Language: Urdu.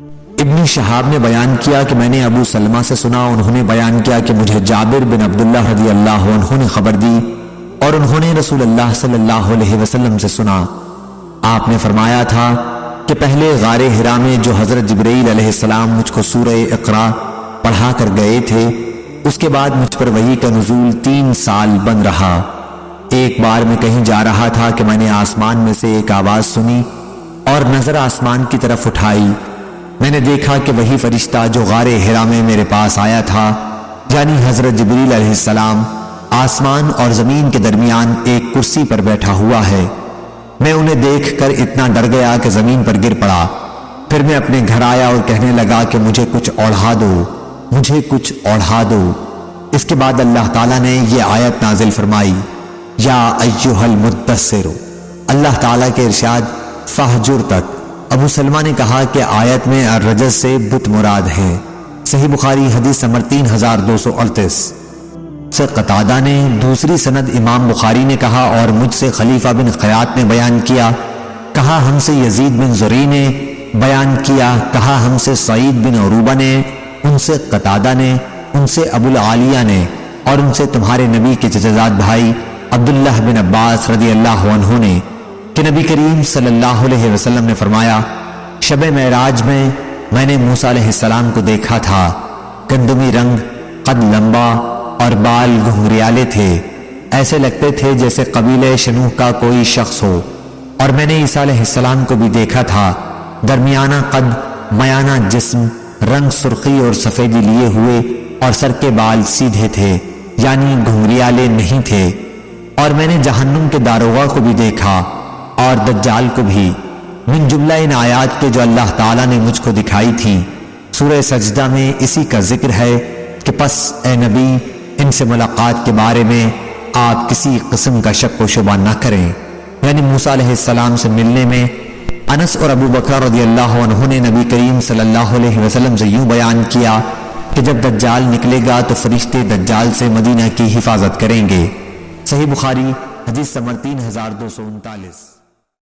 ابن شہاب نے بیان کیا کہ میں نے ابو سلمہ سے سنا، انہوں نے بیان کیا کہ مجھے جابر بن عبداللہ رضی اللہ عنہ نے خبر دی اور انہوں نے رسول اللہ صلی اللہ علیہ وسلم سے سنا۔ آپ نے فرمایا تھا کہ پہلے غار حرا میں جو حضرت جبرائیل علیہ السلام مجھ کو سورہ اقرا پڑھا کر گئے تھے، اس کے بعد مجھ پر وحی کا نزول 3 سال بند رہا۔ ایک بار میں کہیں جا رہا تھا کہ میں نے آسمان میں سے ایک آواز سنی اور نظر آسمان کی طرف اٹھائی۔ میں نے دیکھا کہ وہی فرشتہ جو غار حرا میں میرے پاس آیا تھا، یعنی حضرت جبرائیل علیہ السلام، آسمان اور زمین کے درمیان ایک کرسی پر بیٹھا ہوا ہے۔ میں انہیں دیکھ کر اتنا ڈر گیا کہ زمین پر گر پڑا۔ پھر میں اپنے گھر آیا اور کہنے لگا کہ مجھے کچھ اوڑھا دو، مجھے کچھ اوڑھا دو۔ اس کے بعد اللہ تعالیٰ نے یہ آیت نازل فرمائی، یا ایھا المدثر۔ اللہ تعالیٰ کے ارشاد فہجر تک۔ ابو سلمہ نے کہا کہ آیت میں الرجز سے بت مراد ہے۔ صحیح بخاری حدیث نمبر 3238 سے قتادہ نے دوسری سند امام بخاری نے کہا اور مجھ سے خلیفہ بن خیاط نے بیان کیا، کہا ہم سے یزید بن زری نے بیان کیا، کہا ہم سے سعید بن عروبہ نے، ان سے قتادہ نے، ان سے ابو العالیہ نے، اور ان سے تمہارے نبی کے چچزاد بھائی عبداللہ بن عباس رضی اللہ عنہ نے کہ نبی کریم صلی اللہ علیہ وسلم نے فرمایا، شب معراج میں نے موسیٰ علیہ السلام کو دیکھا تھا، گندمی رنگ، قد لمبا اور بال گھنگریالے تھے، ایسے لگتے تھے جیسے قبیلہ شنوح کا کوئی شخص ہو۔ اور میں نے عیسیٰ علیہ السلام کو بھی دیکھا تھا، درمیانہ قد، میانہ جسم، رنگ سرخی اور سفیدی لیے ہوئے، اور سر کے بال سیدھے تھے، یعنی گھنگریالے نہیں تھے۔ اور میں نے جہنم کے داروغہ کو بھی دیکھا اور دجال کو بھی۔ من جملہ ان آیات کے جو اللہ تعالیٰ نے مجھ کو دکھائی تھی، سورہ سجدہ میں اسی کا ذکر ہے کہ پس اے نبی، ان سے ملاقات کے بارے میں آپ کسی قسم کا شک و شبہ نہ کریں۔ یعنی موسیٰ علیہ السلام سے ملنے میں انس اور ابو بکر رضی اللہ عنہ نے نبی کریم صلی اللہ علیہ وسلم سے یوں بیان کیا کہ جب دجال نکلے گا تو فرشتے دجال سے مدینہ کی حفاظت کریں گے۔ صحیح بخاری حدیث نمبر 3239۔